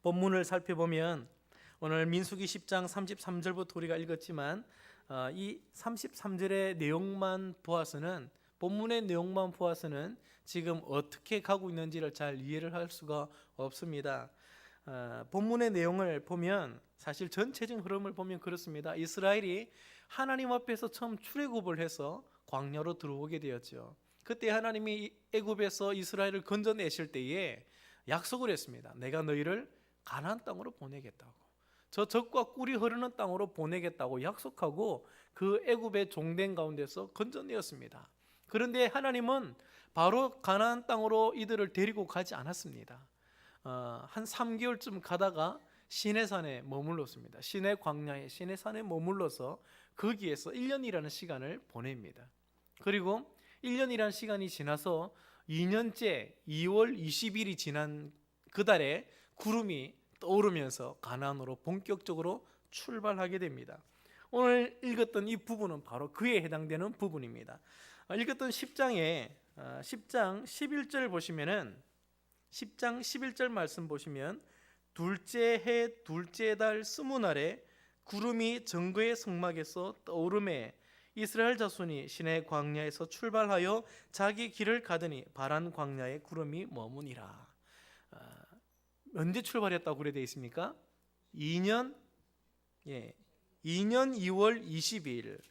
본문을 살펴보면 오늘 민수기 10장 33절부터 우리가 읽었지만 이 33절의 내용만 보아서는, 본문의 내용만 보아서는 지금 어떻게 가고 있는지를 잘 이해를 할 수가 없습니다. 본문의 내용을 보면 사실 전체적인 흐름을 보면 그렇습니다. 이스라엘이 하나님 앞에서 처음 출애굽을 해서 광야로 들어오게 되었죠. 그때 하나님이 애굽에서 이스라엘을 건져내실 때에 약속을 했습니다. 내가 너희를 가나안 땅으로 보내겠다고, 저 적과 꿀이 흐르는 땅으로 보내겠다고 약속하고 그 애굽의 종된 가운데서 건져내었습니다. 그런데 하나님은 바로 가나안 땅으로 이들을 데리고 가지 않았습니다. 한 3개월쯤 가다가 시내산에 머물렀습니다. 시내 광야에, 시내산에 머물러서 거기에서 1년이라는 시간을 보냅니다. 그리고 1년이라는 시간이 지나서 2년째 2월 20일이 지난 그 달에 구름이 떠오르면서 가나안으로 본격적으로 출발하게 됩니다. 오늘 읽었던 이 부분은 바로 그에 해당되는 부분입니다. 읽었던 10장 11절 보시면은, 10장 11절 말씀 보시면, 둘째 해 둘째 달 20날에 구름이 정거의 성막에서 떠오르매 이스라엘 자손이 시내 광야에서 출발하여 자기 길을 가더니 바란 광야에 구름이 머무니라. 언제 출발했다고 그래 되어 있습니까? 2년 2월 20일.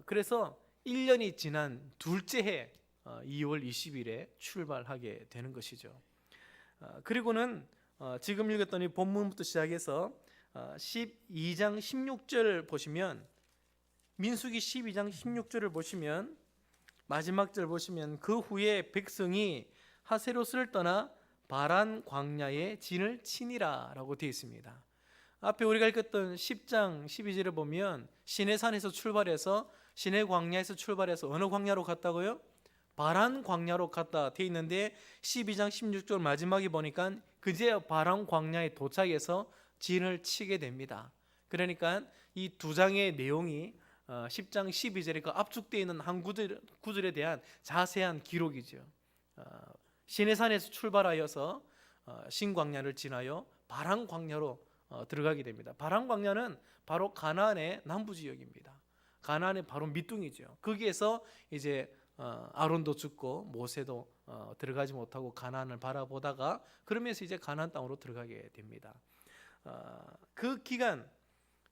그래서 1년이 지난 둘째 해 2월 20일에 출발하게 되는 것이죠. 그리고는 지금 읽었던 이 본문부터 시작해서 12장 16절 보시면, 민수기 12장 16절을 보시면, 마지막 절 보시면, 그 후에 백성이 하세롯을 떠나 바란 광야에 진을 치니라 라고 되어 있습니다. 앞에 우리가 읽었던 10장 12절을 보면 시내산에서 출발해서, 시내 광야에서 출발해서 어느 광야로 갔다고요? 바란 광야로 갔다 되어 있는데, 12장 16절 마지막에 보니까 그제 바란 광야에 도착해서 진을 치게 됩니다. 그러니까 이 두 장의 내용이 10장 12절에 그 압축되어 있는 한 구절에 대한 자세한 기록이죠. 시내산에서 출발하여서 신광야를 지나요 바란 광야로 들어가게 됩니다. 바란 광야는 바로 가나안의 남부 지역입니다. 가나안의 바로 밑둥이죠. 거기에서 이제 아론도 죽고 모세도 들어가지 못하고 가나안을 바라보다가, 그러면서 이제 가나안 땅으로 들어가게 됩니다. 그 기간,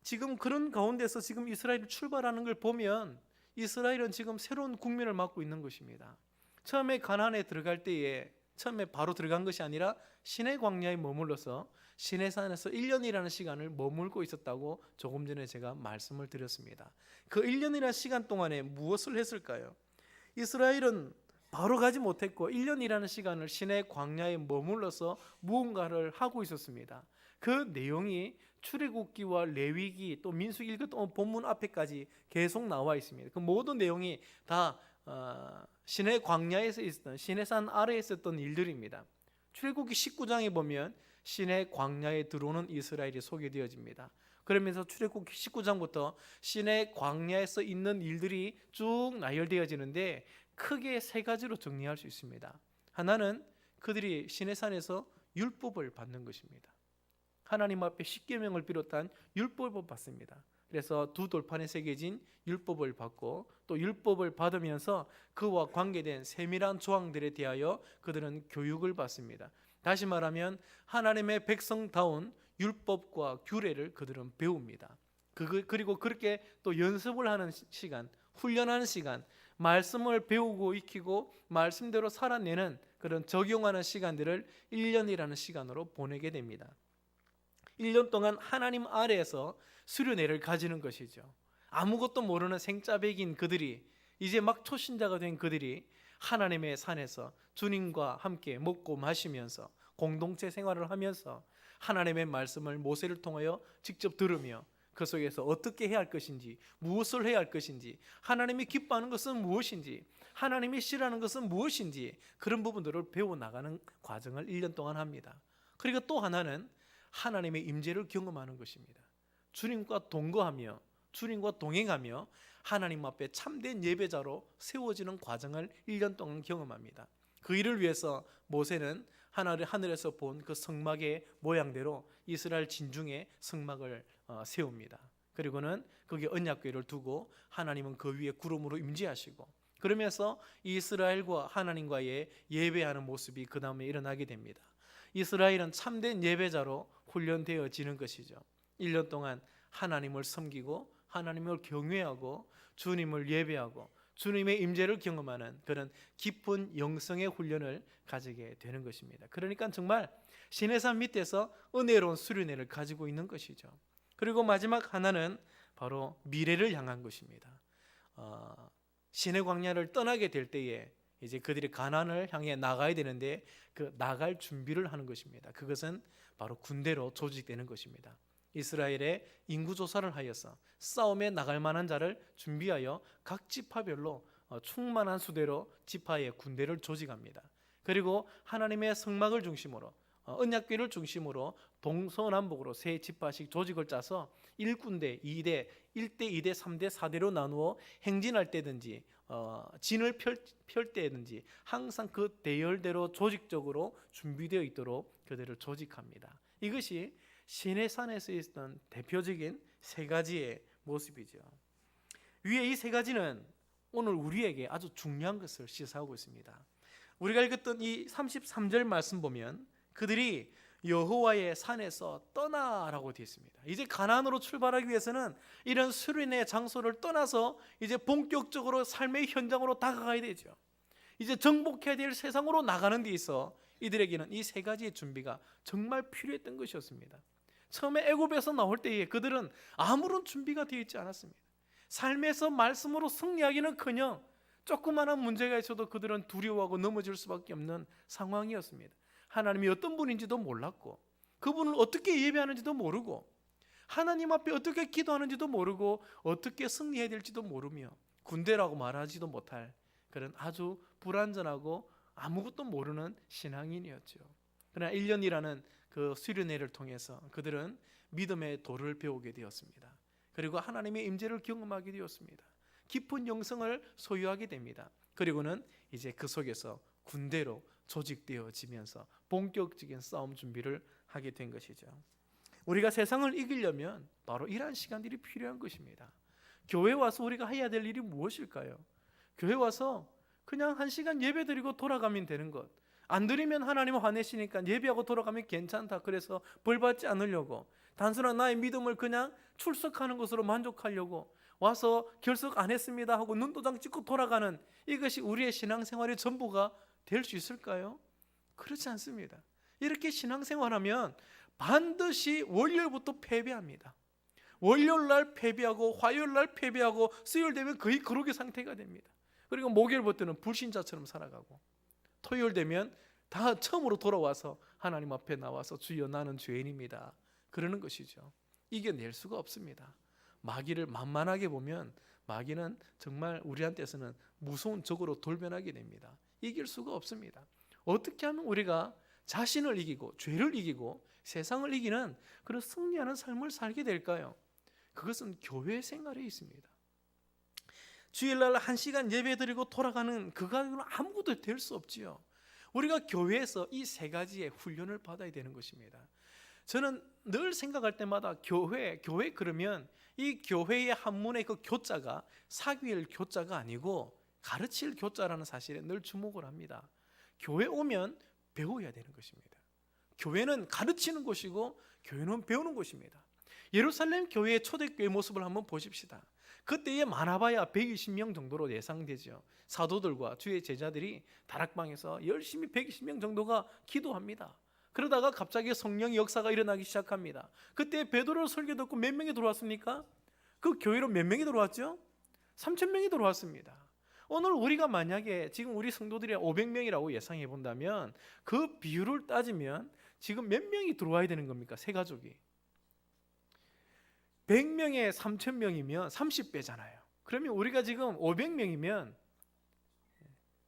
지금 그런 가운데서 지금 이스라엘이 출발하는 걸 보면 이스라엘은 지금 새로운 국면을 맞고 있는 것입니다. 처음에 가나안에 들어갈 때에 처음에 바로 들어간 것이 아니라 시내 광야에 머물러서 시내산에서 1년이라는 시간을 머물고 있었다고 조금 전에 제가 말씀을 드렸습니다. 그 1년이라는 시간 동안에 무엇을 했을까요? 이스라엘은 바로 가지 못했고 1년이라는 시간을 시내 광야에 머물러서 무언가를 하고 있었습니다. 그 내용이 출애굽기와 레위기 또 민수기 읽었던 본문 앞에까지 계속 나와 있습니다. 그 모든 내용이 다 시내 광야에서 있었던, 시내산 아래에 있었던 일들입니다. 출애굽기 19장에 보면 시내 광야에 들어오는 이스라엘이 소개되어집니다. 그러면서 출애굽기 19장부터 시내 광야에서 있는 일들이 쭉 나열되어지는데 크게 세 가지로 정리할 수 있습니다. 하나는 그들이 시내산에서 율법을 받는 것입니다. 하나님 앞에 십계명을 비롯한 율법을 받습니다. 그래서 두 돌판에 새겨진 율법을 받고, 또 율법을 받으면서 그와 관계된 세밀한 조항들에 대하여 그들은 교육을 받습니다. 다시 말하면 하나님의 백성다운 율법과 규례를 그들은 배웁니다. 그리고 그렇게 또 연습을 하는 시간, 훈련하는 시간, 말씀을 배우고 익히고 말씀대로 살아내는 그런 적용하는 시간들을 1년이라는 시간으로 보내게 됩니다. 1년 동안 하나님 아래에서 수련회를 가지는 것이죠. 아무것도 모르는 생짜배기인 그들이, 이제 막 초신자가 된 그들이 하나님의 산에서 주님과 함께 먹고 마시면서 공동체 생활을 하면서 하나님의 말씀을 모세를 통하여 직접 들으며 그 속에서 어떻게 해야 할 것인지, 무엇을 해야 할 것인지, 하나님이 기뻐하는 것은 무엇인지, 하나님이 싫어하는 것은 무엇인지, 그런 부분들을 배워나가는 과정을 1년 동안 합니다. 그리고 또 하나는 하나님의 임재를 경험하는 것입니다. 주님과 동거하며 주님과 동행하며 하나님 앞에 참된 예배자로 세워지는 과정을 1년 동안 경험합니다. 그 일을 위해서 모세는 하늘에서 본 그 성막의 모양대로 이스라엘 진중에 성막을 세웁니다. 그리고는 거기에 언약궤를 두고 하나님은 그 위에 구름으로 임재하시고, 그러면서 이스라엘과 하나님과의 예배하는 모습이 그 다음에 일어나게 됩니다. 이스라엘은 참된 예배자로 훈련되어지는 것이죠. 1년 동안 하나님을 섬기고 하나님을 경외하고 주님을 예배하고 주님의 임재를 경험하는 그런 깊은 영성의 훈련을 가지게 되는 것입니다. 그러니까 정말 시내산 밑에서 은혜로운 수련회를 가지고 있는 것이죠. 그리고 마지막 하나는 바로 미래를 향한 것입니다. 시내 광야를 떠나게 될 때에 이제 그들이 가나안을 향해 나가야 되는데 그 나갈 준비를 하는 것입니다. 그것은 바로 군대로 조직되는 것입니다. 이스라엘의 인구 조사를 하여서 싸움에 나갈 만한 자를 준비하여 각 지파별로 충만한 수대로 지파의 군대를 조직합니다. 그리고 하나님의 성막을 중심으로 언약궤를 중심으로 동서남북으로 세 지파씩 조직을 짜서 1군대, 2대, 1대, 2대, 3대, 4대로 나누어 행진할 때든지 진을 펼 때든지 항상 그 대열대로 조직적으로 준비되어 있도록 그들을 조직합니다. 이것이 시내산에서 있었던 대표적인 세 가지의 모습이죠. 위에 이 세 가지는 오늘 우리에게 아주 중요한 것을 시사하고 있습니다. 우리가 읽었던 이 33절 말씀 보면 그들이 여호와의 산에서 떠나라고 되어 있습니다. 이제 가나안으로 출발하기 위해서는 이런 수련의 장소를 떠나서 이제 본격적으로 삶의 현장으로 다가가야 되죠. 이제 정복해야 될 세상으로 나가는 데 있어 이들에게는 이 세 가지의 준비가 정말 필요했던 것이었습니다. 처음에 애굽에서 나올 때에 그들은 아무런 준비가 되어 있지 않았습니다. 삶에서 말씀으로 승리하기는커녕 조그마한 문제가 있어도 그들은 두려워하고 넘어질 수밖에 없는 상황이었습니다. 하나님이 어떤 분인지도 몰랐고 그분을 어떻게 예배하는지도 모르고 하나님 앞에 어떻게 기도하는지도 모르고 어떻게 승리해야 될지도 모르며 군대라고 말하지도 못할 그런 아주 불완전하고 아무것도 모르는 신앙인이었죠. 그러나 1년이라는 그 수련회를 통해서 그들은 믿음의 도를 배우게 되었습니다. 그리고 하나님의 임재를 경험하게 되었습니다. 깊은 영성을 소유하게 됩니다. 그리고는 이제 그 속에서 군대로 조직되어지면서 본격적인 싸움 준비를 하게 된 것이죠. 우리가 세상을 이기려면 바로 이러한 시간들이 필요한 것입니다. 교회 와서 우리가 해야 될 일이 무엇일까요? 교회 와서 그냥 1시간 예배 드리고 돌아가면 되는 것. 안 드리면 하나님 화내시니까 예배하고 돌아가면 괜찮다. 그래서 벌 받지 않으려고 단순한 나의 믿음을 그냥 출석하는 것으로 만족하려고 와서 결석 안 했습니다 하고 눈도장 찍고 돌아가는 이것이 우리의 신앙생활의 전부가 될 수 있을까요? 그렇지 않습니다. 이렇게 신앙생활하면 반드시 월요일부터 패배합니다. 월요일날 패배하고 화요일날 패배하고 수요일 되면 거의 그러기 상태가 됩니다. 그리고 목요일부터는 불신자처럼 살아가고 토요일 되면 다 처음으로 돌아와서 하나님 앞에 나와서 주여 나는 죄인입니다 그러는 것이죠. 이겨낼 수가 없습니다. 마귀를 만만하게 보면 마귀는 정말 우리한테서는 무서운 적으로 돌변하게 됩니다. 이길 수가 없습니다. 어떻게 하면 우리가 자신을 이기고 죄를 이기고 세상을 이기는 그런 승리하는 삶을 살게 될까요? 그것은 교회 생활에 있습니다. 주일날 1시간 예배 드리고 돌아가는 그 가지고는 아무것도 될 수 없지요. 우리가 교회에서 이 세 가지의 훈련을 받아야 되는 것입니다. 저는 늘 생각할 때마다 교회 그러면 이 교회의 한문의 그 교자가 사귀일 교자가 아니고 가르칠 교자라는 사실에 늘 주목을 합니다. 교회 오면 배워야 되는 것입니다. 교회는 가르치는 곳이고 교회는 배우는 곳입니다. 예루살렘 교회의 초대교회 모습을 한번 보십시다. 그때에 많아봐야 120명 정도로 예상되죠. 사도들과 주의 제자들이 다락방에서 열심히 120명 정도가 기도합니다. 그러다가 갑자기 성령의 역사가 일어나기 시작합니다. 그때 베드로 설교 듣고 몇 명이 들어왔습니까? 그 교회로 몇 명이 들어왔죠? 3,000명이 들어왔습니다. 오늘 우리가 만약에 지금 우리 성도들이 500명이라고 예상해 본다면 그 비율을 따지면 지금 몇 명이 들어와야 되는 겁니까? 세 가족이 100명에 3,000명이면 30배잖아요. 그러면 우리가 지금 500명이면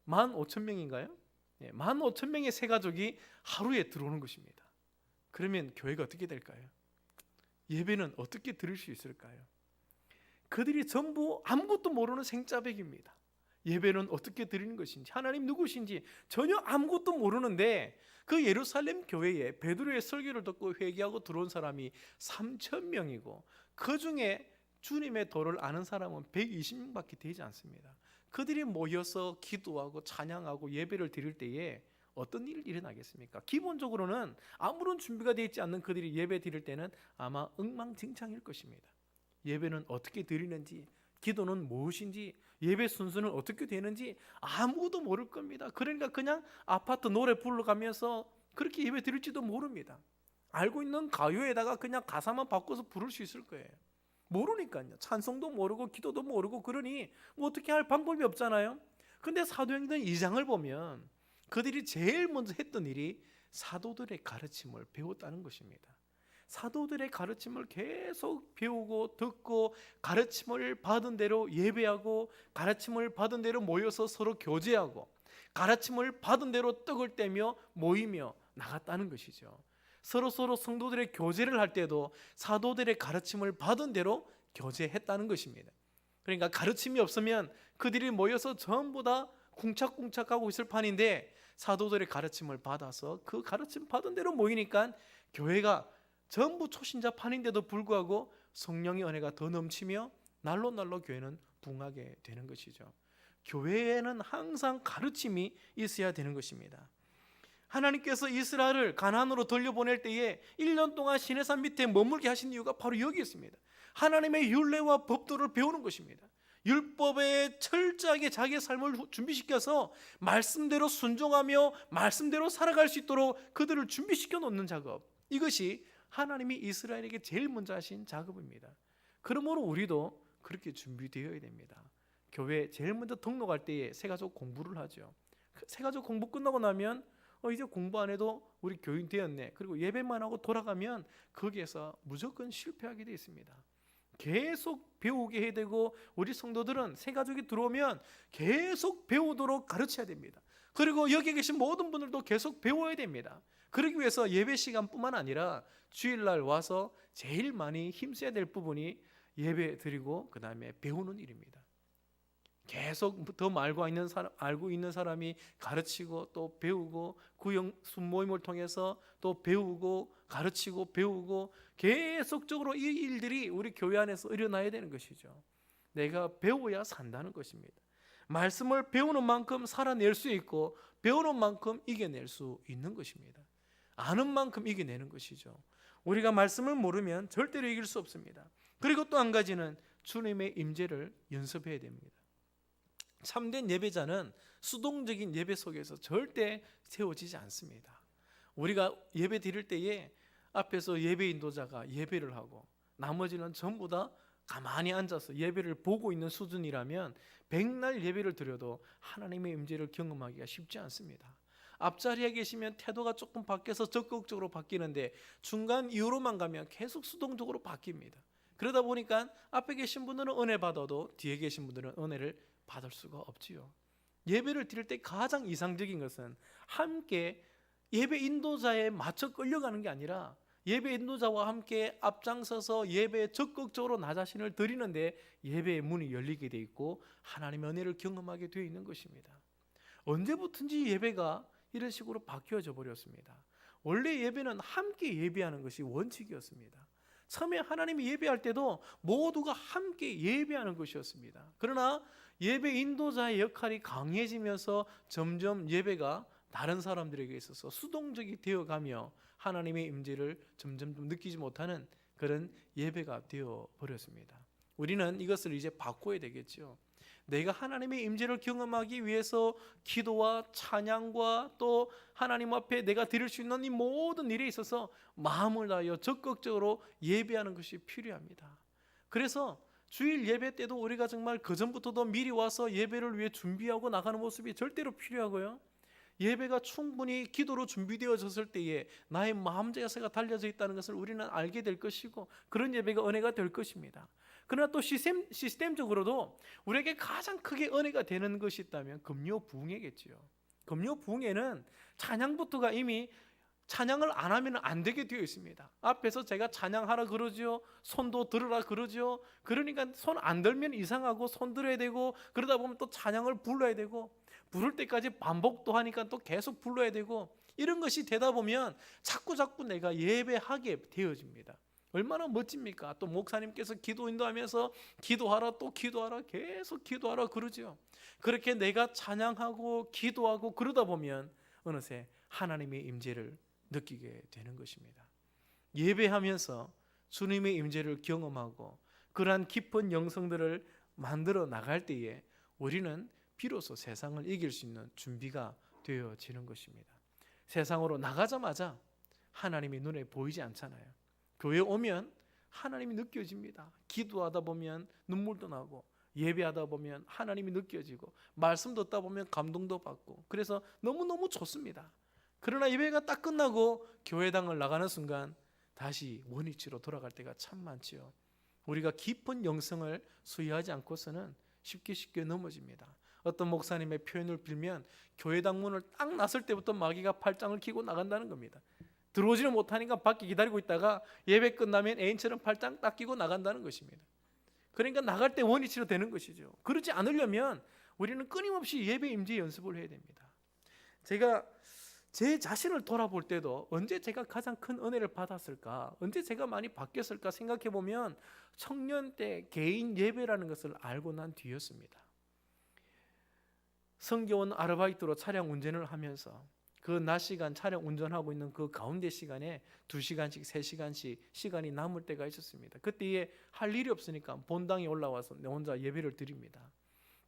15,000명인가요? 15,000명의 세 가족이 하루에 들어오는 것입니다. 그러면 교회가 어떻게 될까요? 예배는 어떻게 드릴 수 있을까요? 그들이 전부 아무것도 모르는 생짜배기입니다. 예배는 어떻게 드리는 것인지, 하나님 누구신지 전혀 아무것도 모르는데 그 예루살렘 교회에 베드로의 설교를 듣고 회개하고 들어온 사람이 3,000명이고 그 중에 주님의 도를 아는 사람은 120명밖에 되지 않습니다. 그들이 모여서 기도하고 찬양하고 예배를 드릴 때에 어떤 일이 일어나겠습니까? 기본적으로는 아무런 준비가 되어 있지 않는 그들이 예배 드릴 때는 아마 엉망진창일 것입니다. 예배는 어떻게 드리는지, 기도는 무엇인지, 예배 순서는 어떻게 되는지 아무도 모를 겁니다. 그러니까 그냥 아파트 노래 불러가면서 그렇게 예배 드릴지도 모릅니다. 알고 있는 가요에다가 그냥 가사만 바꿔서 부를 수 있을 거예요. 모르니까요. 찬송도 모르고 기도도 모르고 그러니 뭐 어떻게 할 방법이 없잖아요. 근데 사도행전 2장을 보면 그들이 제일 먼저 했던 일이 사도들의 가르침을 배웠다는 것입니다. 사도들의 가르침을 계속 배우고 듣고 가르침을 받은 대로 예배하고 가르침을 받은 대로 모여서 서로 교제하고 가르침을 받은 대로 떡을 떼며 모이며 나갔다는 것이죠. 서로 성도들의 교제를 할 때도 사도들의 가르침을 받은 대로 교제했다는 것입니다. 그러니까 가르침이 없으면 그들이 모여서 전부 다 궁착궁착하고 있을 판인데 사도들의 가르침을 받아서 그 가르침 받은 대로 모이니까 교회가 전부 초신자 판인데도 불구하고 성령의 은혜가 더 넘치며 날로 교회는 부흥하게 되는 것이죠. 교회에는 항상 가르침이 있어야 되는 것입니다. 하나님께서 이스라엘을 가나안으로 돌려보낼 때에 1년 동안 시내산 밑에 머물게 하신 이유가 바로 여기 있습니다. 하나님의 율례와 법도를 배우는 것입니다. 율법에 철저하게 자기의 삶을 준비시켜서 말씀대로 순종하며 말씀대로 살아갈 수 있도록 그들을 준비시켜 놓는 작업, 이것이 하나님이 이스라엘에게 제일 먼저 하신 작업입니다. 그러므로 우리도 그렇게 준비되어야 됩니다. 교회 제일 먼저 등록할 때에 새가족 공부를 하죠. 새가족 공부 끝나고 나면 이제 공부 안 해도 우리 교인 되었네, 그리고 예배만 하고 돌아가면 거기에서 무조건 실패하게 되어 있습니다. 계속 배우게 해야 되고 우리 성도들은 새가족이 들어오면 계속 배우도록 가르쳐야 됩니다. 그리고 여기 계신 모든 분들도 계속 배워야 됩니다. 그러기 위해서 예배 시간뿐만 아니라 주일날 와서 제일 많이 힘써야 될 부분이 예배 드리고 그 다음에 배우는 일입니다. 계속 더 알고 있는 사람이 가르치고 또 배우고 구영 순모임을 통해서 또 배우고 가르치고 배우고 계속적으로 이 일들이 우리 교회 안에서 일어나야 되는 것이죠. 내가 배워야 산다는 것입니다. 말씀을 배우는 만큼 살아낼 수 있고 배우는 만큼 이겨낼 수 있는 것입니다. 아는 만큼 이겨내는 것이죠. 우리가 말씀을 모르면 절대로 이길 수 없습니다. 그리고 또 한 가지는 주님의 임재를 연습해야 됩니다. 참된 예배자는 수동적인 예배 속에서 절대 세워지지 않습니다. 우리가 예배 드릴 때에 앞에서 예배 인도자가 예배를 하고 나머지는 전부 다 가만히 앉아서 예배를 보고 있는 수준이라면 백날 예배를 드려도 하나님의 임재를 경험하기가 쉽지 않습니다. 앞자리에 계시면 태도가 조금 바뀌어서 적극적으로 바뀌는데 중간 이후로만 가면 계속 수동적으로 바뀝니다. 그러다 보니까 앞에 계신 분들은 은혜 받아도 뒤에 계신 분들은 은혜를 받을 수가 없지요. 예배를 드릴 때 가장 이상적인 것은 함께 예배 인도자에 맞춰 끌려가는 게 아니라 예배 인도자와 함께 앞장서서 예배에 적극적으로 나 자신을 드리는데 예배의 문이 열리게 돼 있고 하나님의 은혜를 경험하게 되어 있는 것입니다. 언제부턴지 예배가 이런 식으로 바뀌어져 버렸습니다. 원래 예배는 함께 예배하는 것이 원칙이었습니다. 처음에 하나님이 예배할 때도 모두가 함께 예배하는 것이었습니다. 그러나 예배 인도자의 역할이 강해지면서 점점 예배가 다른 사람들에게 있어서 수동적이 되어가며 하나님의 임재를 점점 느끼지 못하는 그런 예배가 되어버렸습니다. 우리는 이것을 이제 바꿔야 되겠죠. 내가 하나님의 임재를 경험하기 위해서 기도와 찬양과 또 하나님 앞에 내가 드릴 수 있는 이 모든 일에 있어서 마음을 다하여 적극적으로 예배하는 것이 필요합니다. 그래서 주일 예배 때도 우리가 정말 그전부터도 미리 와서 예배를 위해 준비하고 나가는 모습이 절대로 필요하고요. 예배가 충분히 기도로 준비되어졌을 때에 나의 마음 자세가 달려져 있다는 것을 우리는 알게 될 것이고 그런 예배가 은혜가 될 것입니다. 그러나 또 시스템적으로도 우리에게 가장 크게 은혜가 되는 것이 있다면 금요 부흥회겠지요. 금요 부흥회는 찬양부터가 이미 찬양을 안 하면 안 되게 되어 있습니다. 앞에서 제가 찬양하라 그러죠. 손도 들으라 그러죠. 그러니까 손 안 들면 이상하고 손 들어야 되고, 그러다 보면 또 찬양을 불러야 되고, 부를 때까지 반복도 하니까 또 계속 불러야 되고, 이런 것이 되다 보면 자꾸 내가 예배하게 되어집니다. 얼마나 멋집니까? 또 목사님께서 기도 인도하면서 기도하라, 또 기도하라, 계속 기도하라 그러죠. 그렇게 내가 찬양하고 기도하고 그러다 보면 어느새 하나님의 임재를 느끼게 되는 것입니다. 예배하면서 주님의 임재를 경험하고 그러한 깊은 영성들을 만들어 나갈 때에 우리는 비로소 세상을 이길 수 있는 준비가 되어지는 것입니다. 세상으로 나가자마자 하나님이 눈에 보이지 않잖아요. 교회 오면 하나님이 느껴집니다. 기도하다 보면 눈물도 나고, 예배하다 보면 하나님이 느껴지고, 말씀 듣다 보면 감동도 받고, 그래서 너무너무 좋습니다. 그러나 예배가 딱 끝나고 교회당을 나가는 순간 다시 원위치로 돌아갈 때가 참 많지요. 우리가 깊은 영성을 수여하지 않고서는 쉽게 넘어집니다. 어떤 목사님의 표현을 빌면 교회당 문을 딱 났을 때부터 마귀가 팔짱을 끼고 나간다는 겁니다. 들어오지는 못하니까 밖에 기다리고 있다가 예배 끝나면 애인처럼 팔짱 딱 끼고 나간다는 것입니다. 그러니까 나갈 때 원위치로 되는 것이죠. 그러지 않으려면 우리는 끊임없이 예배 임재 연습을 해야 됩니다. 제가 제 자신을 돌아볼 때도 언제 제가 가장 큰 은혜를 받았을까, 언제 제가 많이 바뀌었을까 생각해 보면 청년 때 개인 예배라는 것을 알고 난 뒤였습니다. 성교원 아르바이트로 차량 운전을 하면서 그 낮 시간 차량 운전하고 있는 그 가운데 시간에 2시간씩 3시간씩 시간이 남을 때가 있었습니다. 그때에 할 일이 없으니까 본당에 올라와서 내 혼자 예배를 드립니다.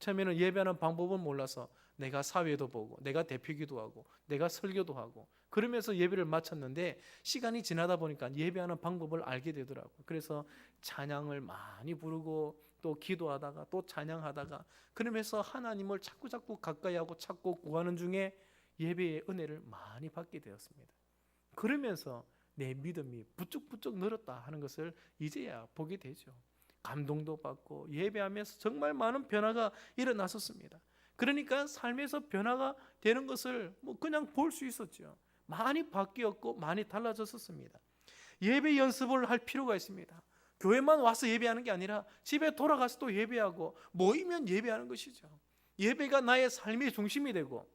처음에는 예배하는 방법은 몰라서 내가 사회도 보고, 내가 대표기도 하고, 내가 설교도 하고, 그러면서 예배를 마쳤는데 시간이 지나다 보니까 예배하는 방법을 알게 되더라고요. 그래서 찬양을 많이 부르고 또 기도하다가 또 찬양하다가, 그러면서 하나님을 자꾸 가까이 하고 찾고 구하는 중에 예배의 은혜를 많이 받게 되었습니다. 그러면서 내 믿음이 부쩍부쩍 늘었다 하는 것을 이제야 보게 되죠. 감동도 받고 예배하면서 정말 많은 변화가 일어났었습니다. 그러니까 삶에서 변화가 되는 것을 그냥 볼 수 있었죠. 많이 바뀌었고 많이 달라졌었습니다. 예배 연습을 할 필요가 있습니다. 교회만 와서 예배하는 게 아니라 집에 돌아가서 또 예배하고, 모이면 예배하는 것이죠. 예배가 나의 삶의 중심이 되고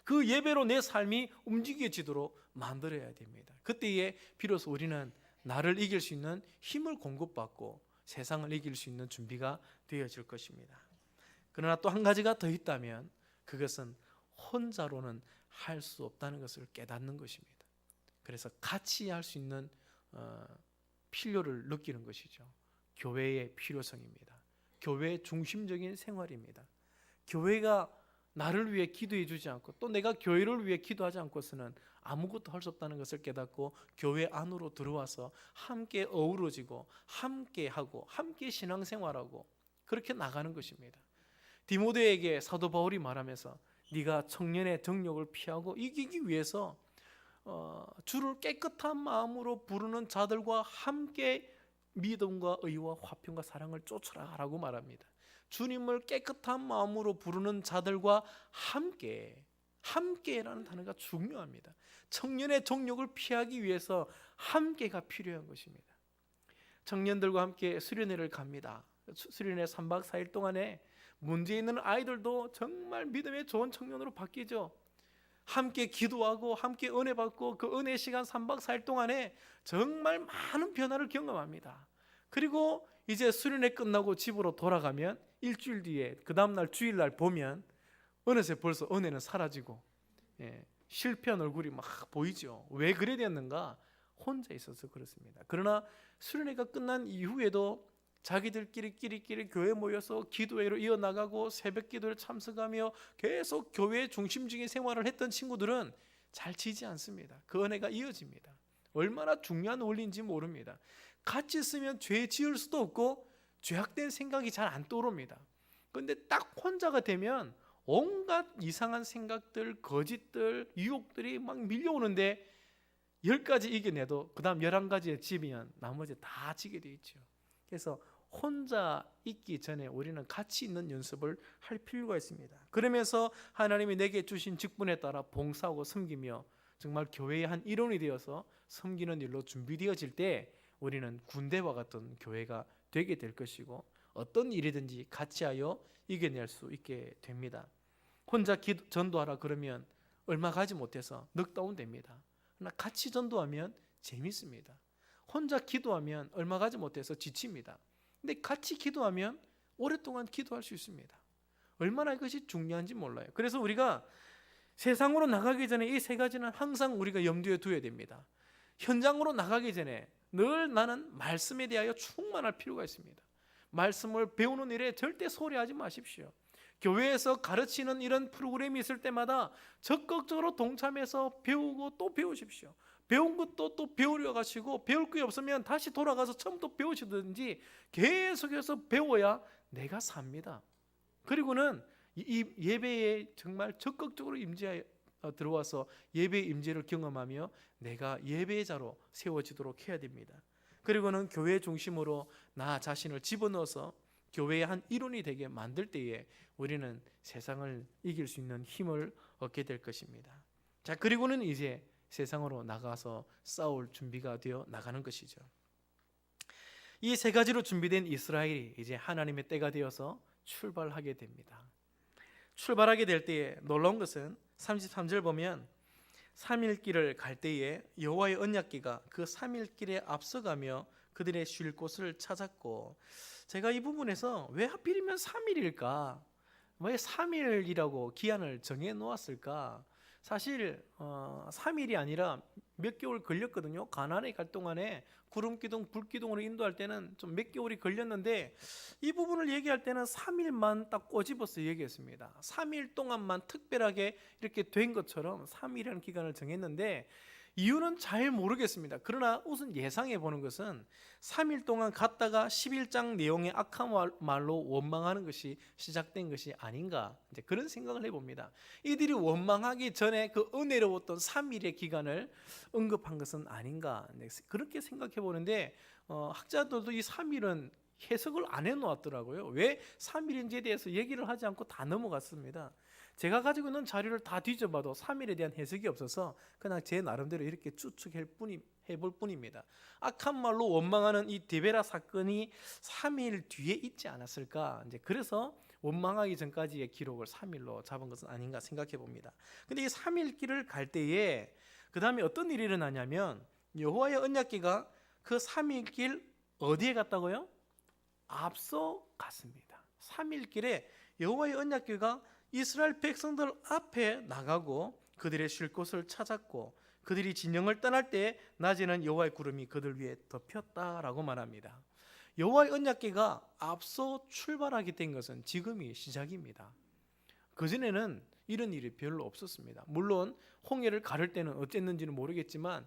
그 예배로 내 삶이 움직여지도록 만들어야 됩니다. 그때에 비로소 우리는 나를 이길 수 있는 힘을 공급받고 세상을 이길 수 있는 준비가 되어질 것입니다. 그러나 또 한 가지가 더 있다면 그것은 혼자로는 할 수 없다는 것을 깨닫는 것입니다. 그래서 같이 할 수 있는 필요를 느끼는 것이죠. 교회의 필요성입니다. 교회의 중심적인 생활입니다. 교회가 나를 위해 기도해 주지 않고 또 내가 교회를 위해 기도하지 않고서는 아무것도 할 수 없다는 것을 깨닫고 교회 안으로 들어와서 함께 어우러지고 함께 하고 함께 신앙생활하고 그렇게 나가는 것입니다. 디모데에게 사도 바울이 말하면서 네가 청년의 정욕을 피하고 이기기 위해서 주를 깨끗한 마음으로 부르는 자들과 함께 믿음과 의와 화평과 사랑을 쫓으라라고 말합니다. 주님을 깨끗한 마음으로 부르는 자들과 함께라는 단어가 중요합니다. 청년의 정욕을 피하기 위해서 함께가 필요한 것입니다. 청년들과 함께 수련회를 갑니다. 수련회 3박 4일 동안에 문제 있는 아이들도 정말 믿음의 좋은 청년으로 바뀌죠. 함께 기도하고 함께 은혜 받고 그 은혜 시간 3박 4일 동안에 정말 많은 변화를 경험합니다. 그리고 이제 수련회 끝나고 집으로 돌아가면 일주일 뒤에 그 다음날 주일날 보면 어느새 벌써 은혜는 사라지고 실패한 얼굴이 막 보이죠. 왜 그래 되었는가? 혼자 있어서 그렇습니다. 그러나 수련회가 끝난 이후에도 자기들끼리 교회 모여서 기도회로 이어나가고 새벽 기도를 참석하며 계속 교회 중심적인 생활을 했던 친구들은 잘 지지 않습니다. 그 은혜가 이어집니다. 얼마나 중요한 원리인지 모릅니다. 같이 있으면 죄 지을 수도 없고 죄악된 생각이 잘 안 떠오릅니다. 그런데 딱 혼자가 되면 온갖 이상한 생각들, 거짓들, 유혹들이 막 밀려오는데 10가지 이겨내도 그 다음 11가지에 지면 나머지 다 지게 돼 있죠. 그래서 혼자 있기 전에 우리는 같이 있는 연습을 할 필요가 있습니다. 그러면서 하나님이 내게 주신 직분에 따라 봉사하고 섬기며 정말 교회의 한 일원이 되어서 섬기는 일로 준비되어질 때 우리는 군대와 같은 교회가 되게 될 것이고 어떤 일이든지 같이 하여 이겨낼 수 있게 됩니다. 혼자 전도하라 그러면 얼마 가지 못해서 넉다운 됩니다. 그러나 같이 전도하면 재밌습니다. 혼자 기도하면 얼마 가지 못해서 지칩니다. 근데 같이 기도하면 오랫동안 기도할 수 있습니다. 얼마나 이것이 중요한지 몰라요. 그래서 우리가 세상으로 나가기 전에 이 세 가지는 항상 우리가 염두에 두어야 됩니다. 현장으로 나가기 전에 늘 나는 말씀에 대하여 충만할 필요가 있습니다. 말씀을 배우는 일에 절대 소홀히하지 마십시오. 교회에서 가르치는 이런 프로그램이 있을 때마다 적극적으로 동참해서 배우고 또 배우십시오. 배운 것도 또 배우려 가시고 배울 게 없으면 다시 돌아가서 처음부터 배우시든지 계속해서 배워야 내가 삽니다. 그리고는 이 예배에 정말 적극적으로 임재하여 들어와서 예배의 임재를 경험하며 내가 예배자로 세워지도록 해야 됩니다. 그리고는 교회 중심으로 나 자신을 집어넣어서 교회의 한 일원이 되게 만들 때에 우리는 세상을 이길 수 있는 힘을 얻게 될 것입니다. 자, 그리고는 이제 세상으로 나가서 싸울 준비가 되어 나가는 것이죠. 이 세 가지로 준비된 이스라엘이 이제 하나님의 때가 되어서 출발하게 됩니다. 출발하게 될 때에 놀라운 것은 33절 보면 3일 길을 갈 때에 여호와의 언약궤가 그 3일 길에 앞서가며 그들의 쉴 곳을 찾았고, 제가 이 부분에서 왜 하필이면 3일일까? 왜 3일이라고 기한을 정해 놓았을까? 사실 3일이 아니라 몇 개월 걸렸거든요. 가나안에 갈 동안에 구름기둥, 불기둥으로 인도할 때는 좀 몇 개월이 걸렸는데 이 부분을 얘기할 때는 3일만 딱 꼬집어서 얘기했습니다. 3일 동안만 특별하게 이렇게 된 것처럼 3일이라는 기간을 정했는데 이유는 잘 모르겠습니다. 그러나 우선 예상해 보는 것은 3일 동안 갔다가 11장 내용의 악한 말로 원망하는 것이 시작된 것이 아닌가, 이제 그런 생각을 해봅니다. 이들이 원망하기 전에 그 은혜로웠던 3일의 기간을 언급한 것은 아닌가, 그렇게 생각해 보는데 학자들도 이 3일은 해석을 안 해놓았더라고요. 왜 3일인지에 대해서 얘기를 하지 않고 다 넘어갔습니다. 제가 가지고 있는 자료를 다 뒤져봐도 3일에 대한 해석이 없어서 그냥 제 나름대로 이렇게 해볼 뿐입니다. 악한 말로 원망하는 이 디베라 사건이 3일 뒤에 있지 않았을까, 이제 그래서 원망하기 전까지의 기록을 3일로 잡은 것은 아닌가 생각해 봅니다. 근데 이 3일 길을 갈 때에 그 다음에 어떤 일이 일어나냐면 여호와의 언약궤가 그 3일 길 어디에 갔다고요? 앞서 갔습니다. 3일 길에 여호와의 언약궤가 이스라엘 백성들 앞에 나가고 그들의 쉴 곳을 찾았고 그들이 진영을 떠날 때 낮에는 여호와의 구름이 그들 위에 덮였다라고 말합니다. 여호와의 언약궤가 앞서 출발하게 된 것은 지금이 시작입니다. 그전에는 이런 일이 별로 없었습니다. 물론 홍해를 가를 때는 어쨌는지는 모르겠지만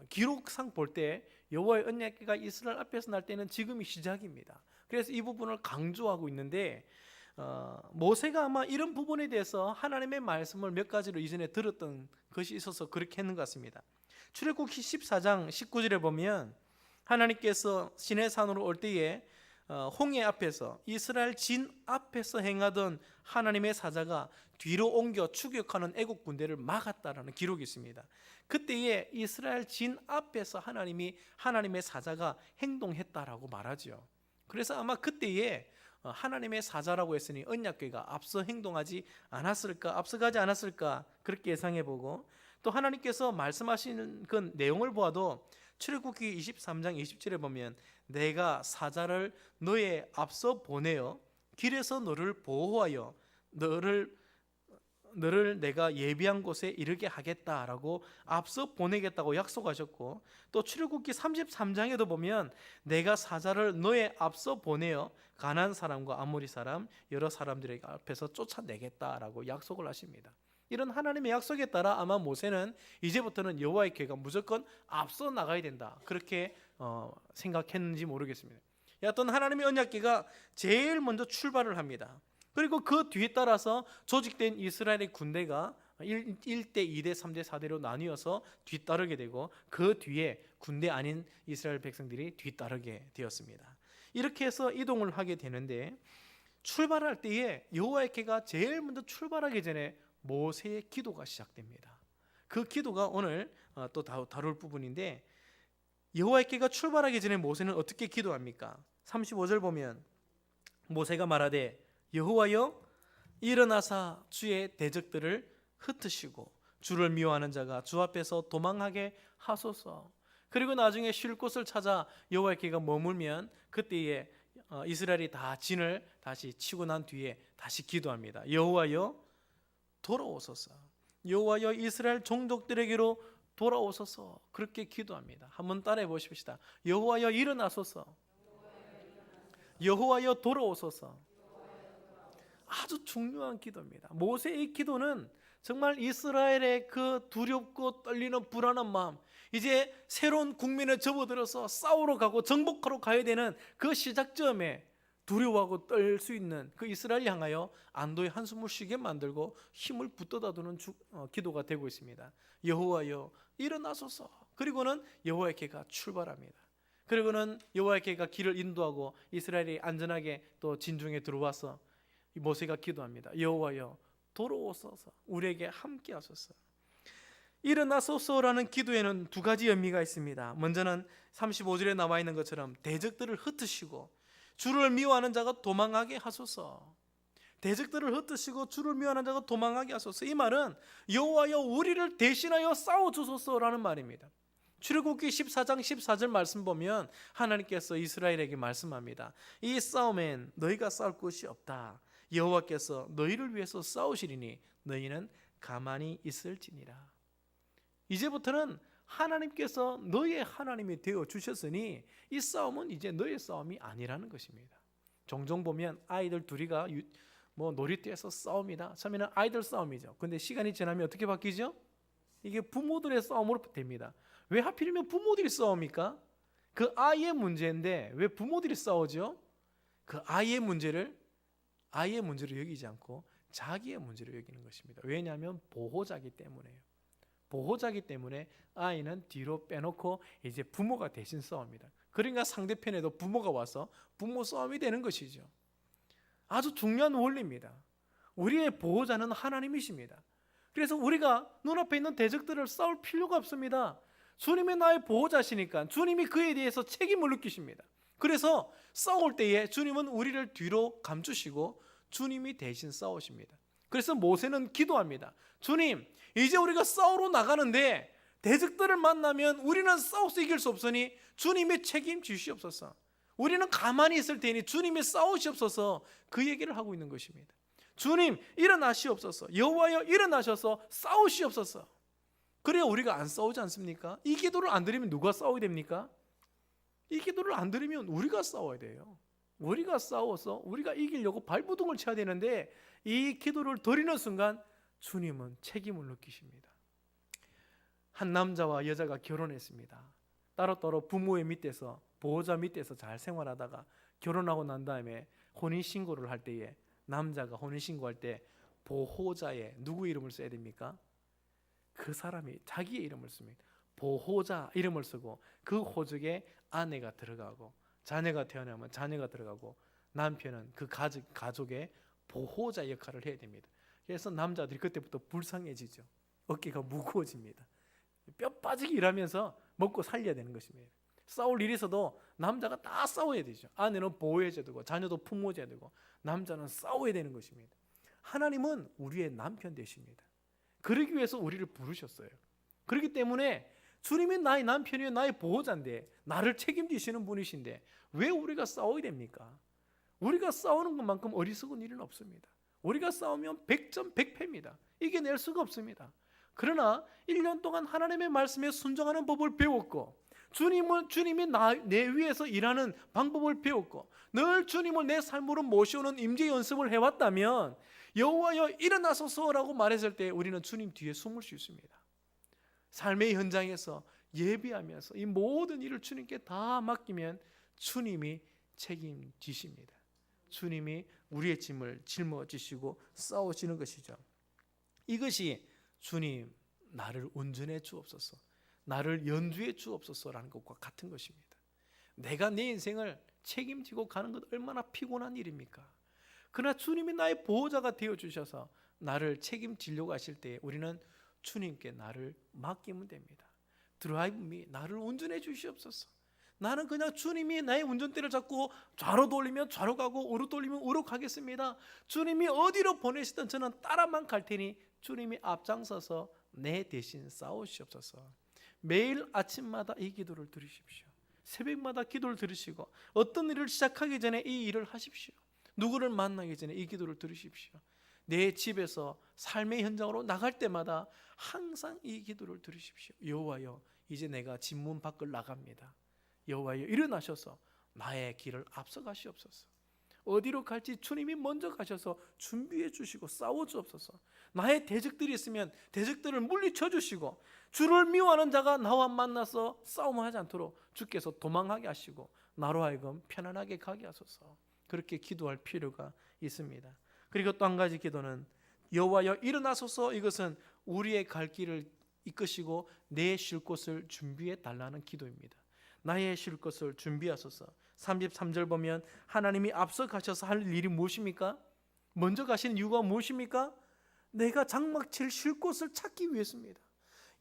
기록상 볼 때 여호와의 언약궤가 이스라엘 앞에서 날 때는 지금이 시작입니다. 그래서 이 부분을 강조하고 있는데 모세가 아마 이런 부분에 대해서 하나님의 말씀을 몇 가지로 이전에 들었던 것이 있어서 그렇게 했는 것 같습니다. 출애굽기 14장 19절에 보면 하나님께서 시내산으로 올 때에 홍해 앞에서 이스라엘 진 앞에서 행하던 하나님의 사자가 뒤로 옮겨 추격하는 애국 군대를 막았다라는 기록이 있습니다. 그때에 이스라엘 진 앞에서 하나님의 사자가 행동했다라고 말하죠. 그래서 아마 그때에 하나님의 사자라고 했으니 언약궤가 앞서가지 않았을까 그렇게 예상해보고, 또 하나님께서 말씀하시는 그 내용을 보아도 출애굽기 23장 20절에 보면 내가 사자를 너의 앞서 보내어 길에서 너를 보호하여 너를 내가 예비한 곳에 이르게 하겠다라고 앞서 보내겠다고 약속하셨고, 또 출애굽기 33장에도 보면 내가 사자를 너의 앞서 보내어 가나안 사람과 아모리 사람 여러 사람들의 앞에서 쫓아내겠다라고 약속을 하십니다. 이런 하나님의 약속에 따라 아마 모세는 이제부터는 여호와의 궤가 무조건 앞서 나가야 된다 그렇게 생각했는지 모르겠습니다. 여하튼 하나님의 언약궤가 제일 먼저 출발을 합니다. 그리고 그 뒤에 따라서 조직된 이스라엘의 군대가 1대, 2대, 3대, 4대로 나뉘어서 뒤따르게 되고 그 뒤에 군대 아닌 이스라엘 백성들이 뒤따르게 되었습니다. 이렇게 해서 이동을 하게 되는데 출발할 때에 여호와의 궤가 제일 먼저 출발하기 전에 모세의 기도가 시작됩니다. 그 기도가 오늘 또 다룰 부분인데, 여호와께가 출발하기 전에 모세는 어떻게 기도합니까? 35절 보면 모세가 말하되 여호와여 일어나사 주의 대적들을 흩으시고 주를 미워하는 자가 주 앞에서 도망하게 하소서. 그리고 나중에 쉴 곳을 찾아 여호와께가 머물면 그때에 이스라엘이 다 진을 다시 치고 난 뒤에 다시 기도합니다. 여호와여 돌아오소서. 여호와여 이스라엘 종족들에게로 돌아오소서. 그렇게 기도합니다. 한번 따라해 보십시다. 여호와여 일어나소서. 여호와여 돌아오소서. 아주 중요한 기도입니다. 모세의 기도는 정말 이스라엘의 그 두렵고 떨리는 불안한 마음, 이제 새로운 국민에 접어들어서 싸우러 가고 정복하러 가야 되는 그 시작점에 두려워하고 떨 수 있는 그 이스라엘 향하여 안도의 한숨을 쉬게 만들고 힘을 붙돋아두는 기도가 되고 있습니다. 여호와여 일어나소서. 그리고는 여호와께가 출발합니다. 그리고는 여호와께가 길을 인도하고 이스라엘이 안전하게 또 진중에 들어와서 모세가 기도합니다. 여호와여 돌아오소서. 우리에게 함께 하소서. 일어나소서라는 기도에는 두 가지 의미가 있습니다. 먼저는 35절에 나와 있는 것처럼 대적들을 흩으시고 주를 미워하는 자가 도망하게 하소서. 대적들을 흩으시고 주를 미워하는 자가 도망하게 하소서. 이 말은 여호와여 우리를 대신하여 싸워주소서라는 말입니다. 출애굽기 14장 14절 말씀 보면 하나님께서 이스라엘에게 말씀합니다. 이 싸움엔 너희가 싸울 것이 없다. 여호와께서 너희를 위해서 싸우시리니 너희는 가만히 있을지니라. 이제부터는 하나님께서 너희의 하나님이 되어 주셨으니 이 싸움은 이제 너희의 싸움이 아니라는 것입니다. 종종 보면 아이들 둘이가 놀이터에서 싸웁니다. 처음에는 아이들 싸움이죠. 근데 시간이 지나면 어떻게 바뀌죠? 이게 부모들의 싸움으로 됩니다. 왜 하필이면 부모들이 싸웁니까? 그 아이의 문제인데 왜 부모들이 싸우죠? 그 아이의 문제를 여기지 않고 자기의 문제로 여기는 것입니다. 왜냐하면 보호자기 때문에요. 보호자기 때문에 아이는 뒤로 빼놓고 이제 부모가 대신 싸웁니다. 그러니까 상대편에도 부모가 와서 부모 싸움이 되는 것이죠. 아주 중요한 원리입니다. 우리의 보호자는 하나님이십니다. 그래서 우리가 눈앞에 있는 대적들을 싸울 필요가 없습니다. 주님이 나의 보호자시니까 주님이 그에 대해서 책임을 느끼십니다. 그래서 싸울 때에 주님은 우리를 뒤로 감추시고 주님이 대신 싸우십니다. 그래서 모세는 기도합니다. 주님, 이제 우리가 싸우러 나가는데 대적들을 만나면 우리는 싸워서 이길 수 없으니 주님이 책임지시옵소서. 우리는 가만히 있을 테니 주님이 싸우시옵소서. 그 얘기를 하고 있는 것입니다. 주님 일어나시옵소서. 여호와여 일어나셔서 싸우시옵소서. 그래야 우리가 안 싸우지 않습니까? 이 기도를 안 드리면 누가 싸워야 됩니까? 이 기도를 안 드리면 우리가 싸워야 돼요. 우리가 싸워서 우리가 이기려고 발부둥을 쳐야 되는데 이 기도를 드리는 순간 주님은 책임을 느끼십니다. 한 남자와 여자가 결혼했습니다. 따로따로 부모의 밑에서 보호자 밑에서 잘 생활하다가 결혼하고 난 다음에 혼인신고를 할 때에 남자가 혼인신고할 때 보호자에 누구 이름을 써야 됩니까? 그 사람이 자기의 이름을 씁니다. 보호자 이름을 쓰고 그 호적에 아내가 들어가고 자녀가 태어나면 자녀가 들어가고 남편은 그 가족의 보호자 역할을 해야 됩니다. 그래서 남자들이 그때부터 불쌍해지죠. 어깨가 무거워집니다. 뼈 빠지게 일하면서 먹고 살려야 되는 것입니다. 싸울 일이 있어도 남자가 다 싸워야 되죠. 아내는 보호해줘야 되고 자녀도 품어줘야 되고 남자는 싸워야 되는 것입니다. 하나님은 우리의 남편 되십니다. 그러기 위해서 우리를 부르셨어요. 그렇기 때문에 주님이 나의 남편이요 나의 보호자인데 나를 책임지시는 분이신데 왜 우리가 싸워야 됩니까? 우리가 싸우는 것만큼 어리석은 일은 없습니다. 우리가 싸우면 100점 100패입니다. 이겨낼 수가 없습니다. 그러나 1년 동안 하나님의 말씀에 순종하는 법을 배웠고 주님이 내 위에서 일하는 방법을 배웠고 늘 주님을 내 삶으로 모셔오는 임재 연습을 해왔다면 여호와여 일어나소서라고 말했을 때 우리는 주님 뒤에 숨을 수 있습니다. 삶의 현장에서 예비하면서 이 모든 일을 주님께 다 맡기면 주님이 책임지십니다. 주님이 우리의 짐을 짊어지시고 싸우시는 것이죠. 이것이 주님 나를 운전해 주옵소서, 나를 연주해 주옵소서라는 것과 같은 것입니다. 내가 내 인생을 책임지고 가는 것 얼마나 피곤한 일입니까? 그러나 주님이 나의 보호자가 되어주셔서 나를 책임지려고 하실 때 우리는 주님께 나를 맡기면 됩니다. 드라이브 미, 나를 운전해 주시옵소서. 나는 그냥 주님이 나의 운전대를 잡고 좌로 돌리면 좌로 가고 우로 돌리면 우로 가겠습니다. 주님이 어디로 보내시든 저는 따라만 갈 테니 주님이 앞장서서 내 대신 싸우시옵소서. 매일 아침마다 이 기도를 들으십시오. 새벽마다 기도를 들으시고 어떤 일을 시작하기 전에 이 일을 하십시오. 누구를 만나기 전에 이 기도를 들으십시오. 내 집에서 삶의 현장으로 나갈 때마다 항상 이 기도를 들으십시오. 여호와여, 이제 내가 집 문 밖을 나갑니다. 여호와여, 일어나셔서 나의 길을 앞서가시옵소서. 어디로 갈지 주님이 먼저 가셔서 준비해 주시고 싸워 주옵소서. 나의 대적들이 있으면 대적들을 물리쳐 주시고, 주를 미워하는 자가 나와 만나서 싸움하지 않도록 주께서 도망하게 하시고 나로 하여금 편안하게 가게 하소서. 그렇게 기도할 필요가 있습니다. 그리고 또 한 가지 기도는 여호와여 일어나소서. 이것은 우리의 갈 길을 이끄시고 내 쉴 곳을 준비해 달라는 기도입니다. 나의 쉴 곳을 준비하소서. 33절 보면 하나님이 앞서 가셔서 할 일이 무엇입니까? 먼저 가신 이유가 무엇입니까? 내가 장막칠 쉴 곳을 찾기 위해서입니다.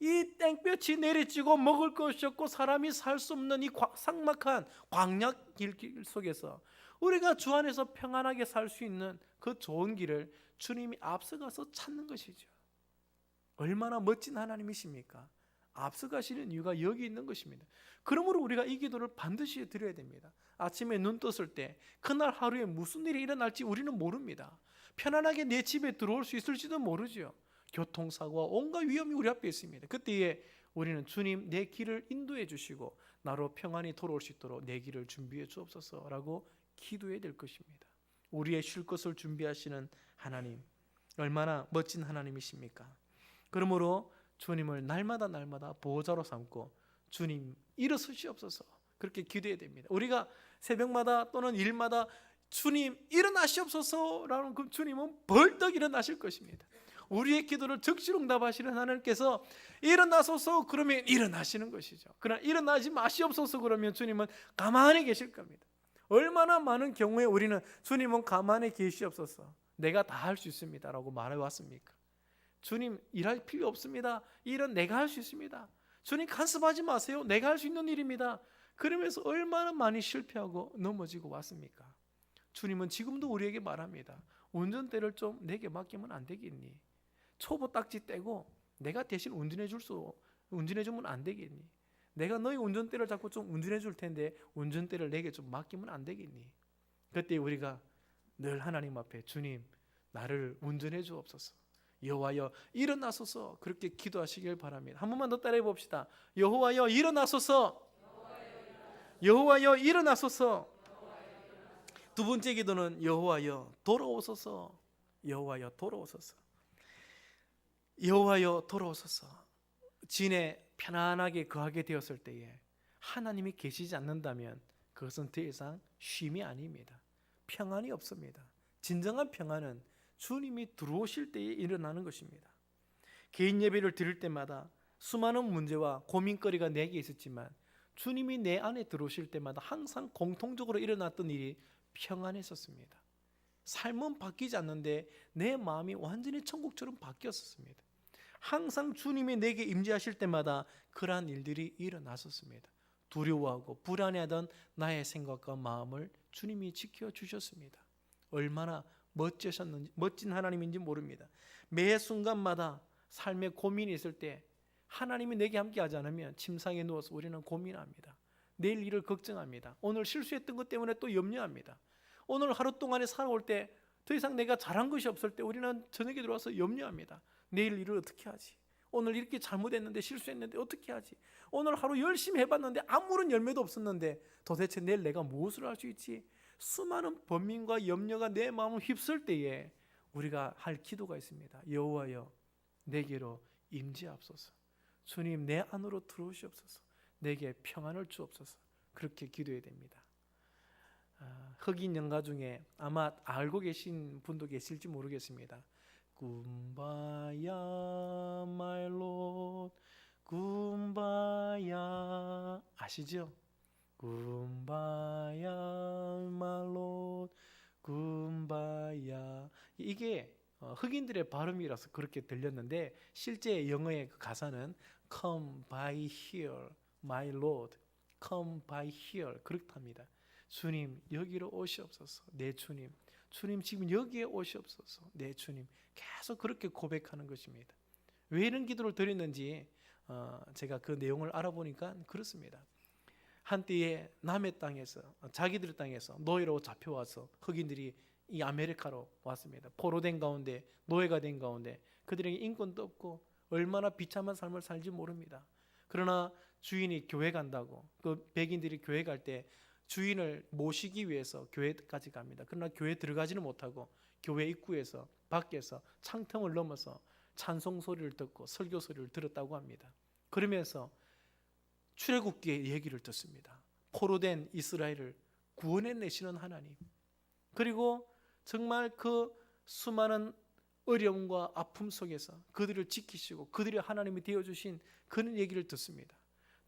이 땡볕이 내리쬐고 먹을 것이 없고 사람이 살 수 없는 이 삭막한 광야 길 속에서 우리가 주 안에서 평안하게 살 수 있는 그 좋은 길을 주님이 앞서가서 찾는 것이죠. 얼마나 멋진 하나님이십니까? 앞서가시는 이유가 여기 있는 것입니다. 그러므로 우리가 이 기도를 반드시 드려야 됩니다. 아침에 눈 떴을 때 그날 하루에 무슨 일이 일어날지 우리는 모릅니다. 편안하게 내 집에 들어올 수 있을지도 모르죠. 교통사고와 온갖 위험이 우리 앞에 있습니다. 그때에 우리는 주님 내 길을 인도해 주시고 나로 평안히 돌아올 수 있도록 내 길을 준비해 주옵소서라고 기도해야 될 것입니다. 우리의 쉴 것을 준비하시는 하나님, 얼마나 멋진 하나님이십니까? 그러므로 주님을 날마다 보호자로 삼고 주님 일어서시옵소서, 그렇게 기도해야 됩니다. 우리가 새벽마다 또는 일마다 주님 일어나시옵소서라는 그 주님은 벌떡 일어나실 것입니다. 우리의 기도를 즉시로 응답하시는 하나님께서 일어나소서 그러면 일어나시는 것이죠. 그러나 일어나지 마시옵소서 그러면 주님은 가만히 계실 겁니다. 얼마나 많은 경우에 우리는 주님은 가만히 계시옵소서, 내가 다 할 수 있습니다 라고 말해왔습니까? 주님 일할 필요 없습니다, 일은 내가 할 수 있습니다. 주님 간섭하지 마세요, 내가 할 수 있는 일입니다. 그러면서 얼마나 많이 실패하고 넘어지고 왔습니까? 주님은 지금도 우리에게 말합니다. 운전대를 좀 내게 맡기면 안 되겠니? 초보 딱지 떼고 내가 대신 운전해주면 안 되겠니? 내가 너희 운전대를 잡고 좀 운전해 줄 텐데 운전대를 내게 좀 맡기면 안 되겠니? 그때 우리가 늘 하나님 앞에 주님 나를 운전해 주옵소서, 여호와여 일어나소서, 그렇게 기도하시길 바랍니다. 한 번만 더 따라해 봅시다. 여호와여 일어나소서. 여호와여 일어나소서. 두 번째 기도는 여호와여 돌아오소서. 여호와여 돌아오소서. 여호와여 돌아오소서. 진에 편안하게 거하게 되었을 때에 하나님이 계시지 않는다면 그것은 더 이상 쉼이 아닙니다. 평안이 없습니다. 진정한 평안은 주님이 들어오실 때에 일어나는 것입니다. 개인 예배를 드릴 때마다 수많은 문제와 고민거리가 내게 있었지만 주님이 내 안에 들어오실 때마다 항상 공통적으로 일어났던 일이 평안했었습니다. 삶은 바뀌지 않는데 내 마음이 완전히 천국처럼 바뀌었습니다. 항상 주님이 내게 임재하실 때마다 그러한 일들이 일어났었습니다. 두려워하고 불안해하던 나의 생각과 마음을 주님이 지켜주셨습니다. 얼마나 멋진 하나님인지 모릅니다. 매 순간마다 삶에 고민이 있을 때 하나님이 내게 함께하지 않으면 침상에 누워서 우리는 고민합니다. 내일 일을 걱정합니다. 오늘 실수했던 것 때문에 또 염려합니다. 오늘 하루 동안에 살아올 때 더 이상 내가 잘한 것이 없을 때 우리는 저녁에 들어와서 염려합니다. 내일 일을 어떻게 하지? 오늘 이렇게 잘못했는데 실수했는데 어떻게 하지? 오늘 하루 열심히 해봤는데 아무런 열매도 없었는데 도대체 내일 내가 무엇을 할 수 있지? 수많은 번민과 염려가 내 마음을 휩쓸 때에 우리가 할 기도가 있습니다. 여호와여 내게로 임재하옵소서. 주님 내 안으로 들어오시옵소서. 내게 평안을 주옵소서. 그렇게 기도해야 됩니다. 흑인 연가 중에 아마 알고 계신 분도 계실지 모르겠습니다. 굼바야 my lord, 굼바야 아시죠? 굼바야 my lord, 굼바야. 이게 흑인들의 발음이라서 그렇게 들렸는데 실제 영어의 그 가사는 Come by here, my Lord. Come by here 그렇답니다. 주님 여기로 오시옵소서. 내 주님. 주님 지금 여기에 오시옵소서. 내 주님. 계속 그렇게 고백하는 것입니다. 왜 이런 기도를 드렸는지 제가 그 내용을 알아보니까 그렇습니다. 한때에 남의 땅에서 자기들 땅에서 노예로 잡혀와서 흑인들이 이 아메리카로 왔습니다. 포로된 가운데 노예가 된 가운데 그들에게 인권도 없고 얼마나 비참한 삶을 살지 모릅니다. 그러나 주인이 교회 간다고 그 백인들이 교회 갈 때 주인을 모시기 위해서 교회까지 갑니다. 그러나 교회 들어가지는 못하고 교회 입구에서 밖에서 창턱을 넘어서 찬송 소리를 듣고 설교 소리를 들었다고 합니다. 그러면서 출애굽기의 얘기를 듣습니다. 포로된 이스라엘을 구원해내시는 하나님, 그리고 정말 그 수많은 어려움과 아픔 속에서 그들을 지키시고 그들이 하나님이 되어주신 그런 얘기를 듣습니다.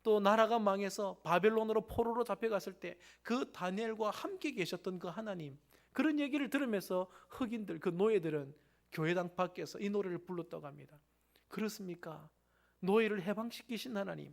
또 나라가 망해서 바벨론으로 포로로 잡혀갔을 때 그 다니엘과 함께 계셨던 그 하나님, 그런 얘기를 들으면서 흑인들, 그 노예들은 교회당 밖에서 이 노래를 불렀다고 합니다. 그렇습니까? 노예를 해방시키신 하나님,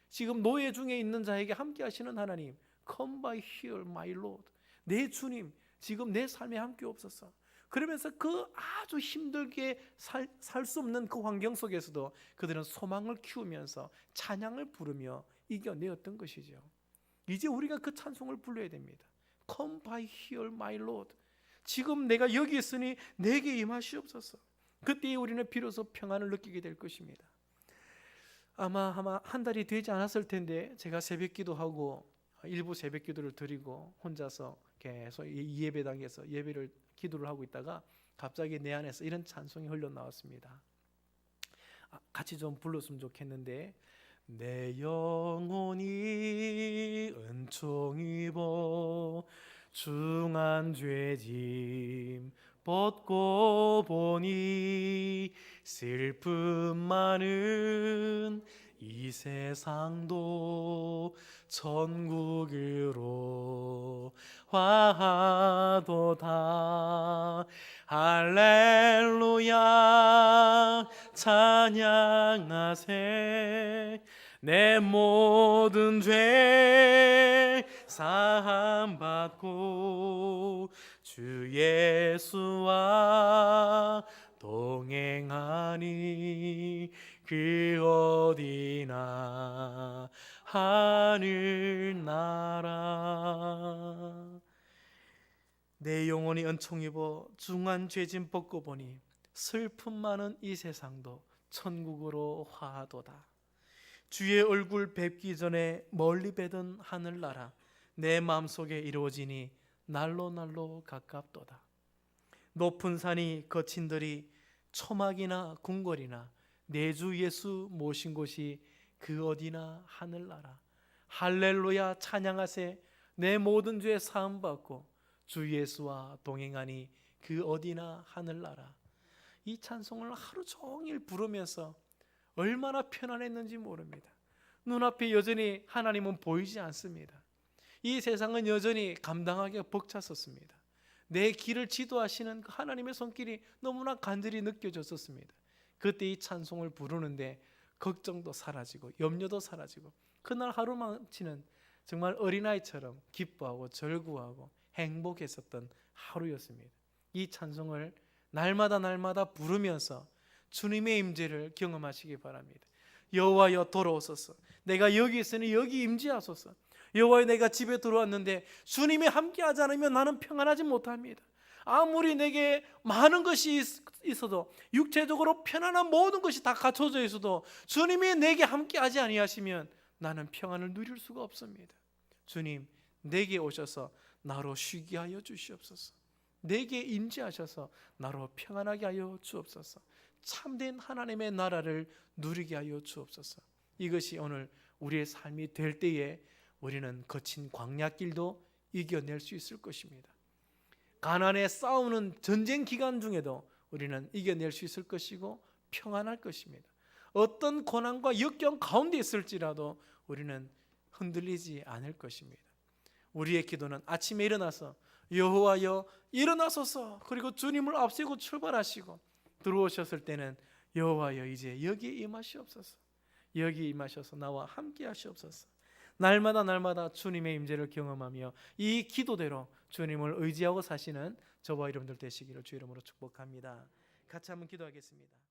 지금 노예 중에 있는 자에게 함께 하시는 하나님, Come by here, my Lord. 내 주님, 지금 내 삶에 함께 없어서. 그러면서 그 아주 힘들게 살 수 없는 그 환경 속에서도 그들은 소망을 키우면서 찬양을 부르며 이겨내었던 것이죠. 이제 우리가 그 찬송을 불러야 됩니다. Come by here, my Lord. 지금 내가 여기 있으니 내게 임하시옵소서. 그때 우리는 비로소 평안을 느끼게 될 것입니다. 아마 한 달이 되지 않았을 텐데 제가 새벽 기도하고 일부 새벽 기도를 드리고 혼자서 계속 이 예배당에서 기도를 하고 있다가 갑자기 내 안에서 이런 찬송이 흘러나왔습니다. 같이 좀 불렀으면 좋겠는데, 내 영혼이 은총 입어 중한 죄짐 벗고 보니 슬픔 많은 이 세상도 천국으로 화하도다. 할렐루야 찬양하세. 내 모든 죄 사함 받고 주 예수와 동행하니 그 어디나 하늘나라. 내 영혼이 은총 입어 중한 죄짐 벗고 보니 슬픔 많은 이 세상도 천국으로 화하도다. 주의 얼굴 뵙기 전에 멀리 뵈던 하늘나라 내 마음속에 이루어지니 날로 날로 가깝도다. 높은 산이 거친들이 초막이나 궁궐이나 내 주 예수 모신 곳이 그 어디나 하늘나라. 할렐루야 찬양하세. 내 모든 죄 사함 받고 주 예수와 동행하니 그 어디나 하늘나라. 이 찬송을 하루 종일 부르면서 얼마나 편안했는지 모릅니다. 눈앞에 여전히 하나님은 보이지 않습니다. 이 세상은 여전히 감당하기가 벅찼었습니다. 내 길을 지도하시는 그 하나님의 손길이 너무나 간절히 느껴졌었습니다. 그때 이 찬송을 부르는데 걱정도 사라지고 염려도 사라지고 그날 하루만치는 정말 어린아이처럼 기뻐하고 절구하고 행복했었던 하루였습니다. 이 찬송을 날마다 부르면서 주님의 임재를 경험하시기 바랍니다. 여호와여 돌아오소서. 내가 여기 있으니 여기 임재하소서. 여호와여 내가 집에 들어왔는데 주님이 함께하지 않으면 나는 평안하지 못합니다. 아무리 내게 많은 것이 있어도 육체적으로 편안한 모든 것이 다 갖춰져 있어도 주님이 내게 함께하지 아니하시면 나는 평안을 누릴 수가 없습니다. 주님 내게 오셔서 나로 쉬게 하여 주시옵소서. 내게 임재하셔서 나로 평안하게 하여 주옵소서. 참된 하나님의 나라를 누리게 하여 주옵소서. 이것이 오늘 우리의 삶이 될 때에 우리는 거친 광야길도 이겨낼 수 있을 것입니다. 가난에 싸우는 전쟁 기간 중에도 우리는 이겨낼 수 있을 것이고 평안할 것입니다. 어떤 고난과 역경 가운데 있을지라도 우리는 흔들리지 않을 것입니다. 우리의 기도는 아침에 일어나서 여호와여 일어나소서, 그리고 주님을 앞세우고 출발하시고 들어오셨을 때는 여호와여 이제 여기에 임하시옵소서. 여기 임하셔서 나와 함께 하시옵소서. 날마다 주님의 임재를 경험하며 이 기도대로 주님을 의지하고 사시는 저와 여러분들 되시기를 주 이름으로 축복합니다. 같이 한번 기도하겠습니다.